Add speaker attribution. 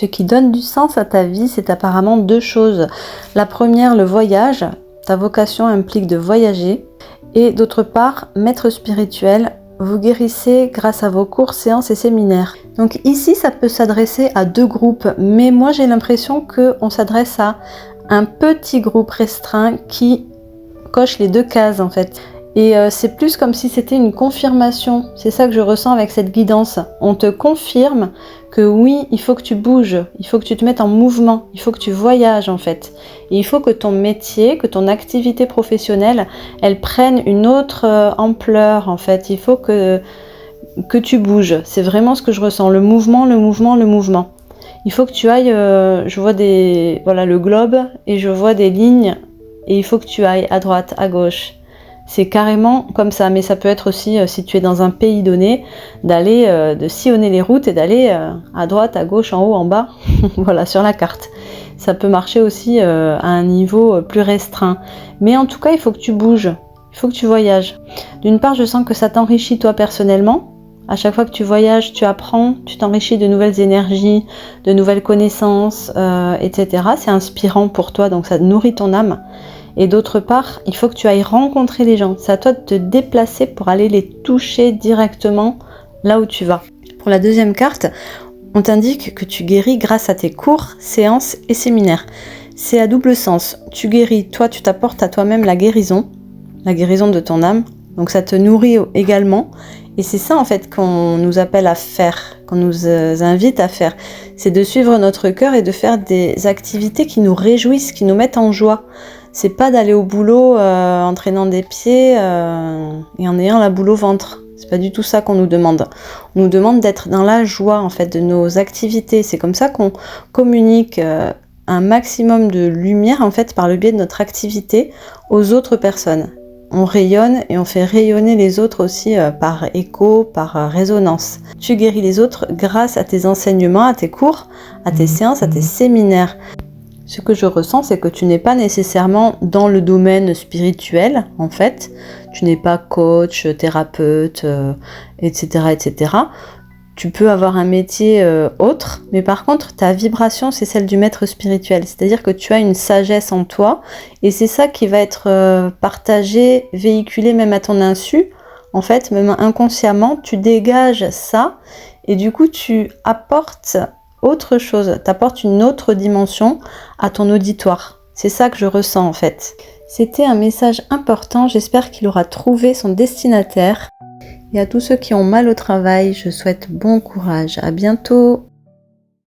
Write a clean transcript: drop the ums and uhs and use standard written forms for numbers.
Speaker 1: Ce qui donne du sens à ta vie, c'est apparemment deux choses. La première, le voyage. Ta vocation implique de voyager. Et d'autre part, maître spirituel, vous guérissez grâce à vos cours, séances et séminaires. Donc ici, ça peut s'adresser à deux groupes, mais moi j'ai l'impression qu'on s'adresse à un petit groupe restreint qui coche les deux cases en fait. Et c'est plus comme si c'était une confirmation. C'est ça que je ressens avec cette guidance. On te confirme que oui, il faut que tu bouges, il faut que tu te mettes en mouvement, il faut que tu voyages en fait. Et il faut que ton métier, que ton activité professionnelle, elle prenne une autre ampleur en fait. Il faut que tu bouges. C'est vraiment ce que je ressens. Le mouvement, le mouvement, le mouvement. Il faut que tu ailles, je vois le globe et je vois des lignes et il faut que tu ailles à droite, à gauche. C'est carrément comme ça, mais ça peut être aussi, si tu es dans un pays donné, de sillonner les routes et d'aller à droite, à gauche, en haut, en bas, voilà, sur la carte. Ça peut marcher aussi à un niveau plus restreint. Mais en tout cas, il faut que tu bouges, il faut que tu voyages. D'une part, je sens que ça t'enrichit toi personnellement. À chaque fois que tu voyages, tu apprends, tu t'enrichis de nouvelles énergies, de nouvelles connaissances, etc. C'est inspirant pour toi, donc ça nourrit ton âme. Et d'autre part, il faut que tu ailles rencontrer les gens. C'est à toi de te déplacer pour aller les toucher directement là où tu vas. Pour la deuxième carte, on t'indique que tu guéris grâce à tes cours, séances et séminaires. C'est à double sens. Tu guéris, toi tu t'apportes à toi-même la guérison de ton âme. Donc ça te nourrit également. Et c'est ça en fait qu'on nous appelle à faire, qu'on nous invite à faire. C'est de suivre notre cœur et de faire des activités qui nous réjouissent, qui nous mettent en joie. C'est pas d'aller au boulot en traînant des pieds et en ayant la boule au ventre. C'est pas du tout ça qu'on nous demande. On nous demande d'être dans la joie en fait de nos activités. C'est comme ça qu'on communique un maximum de lumière en fait par le biais de notre activité aux autres personnes. On rayonne et on fait rayonner les autres aussi par écho, par résonance. Tu guéris les autres grâce à tes enseignements, à tes cours, à tes séances, à tes séminaires. Ce que je ressens, c'est que tu n'es pas nécessairement dans le domaine spirituel, en fait. Tu n'es pas coach, thérapeute, etc., etc. Tu peux avoir un métier autre, mais par contre, ta vibration, c'est celle du maître spirituel. C'est-à-dire que tu as une sagesse en toi, et c'est ça qui va être partagé, véhiculé même à ton insu. En fait, même inconsciemment, tu dégages ça, et du coup, tu apportes autre chose, t'apportes une autre dimension à ton auditoire. C'est ça que je ressens en fait. C'était un message important, j'espère qu'il aura trouvé son destinataire. Et à tous ceux qui ont mal au travail, je souhaite bon courage. À bientôt.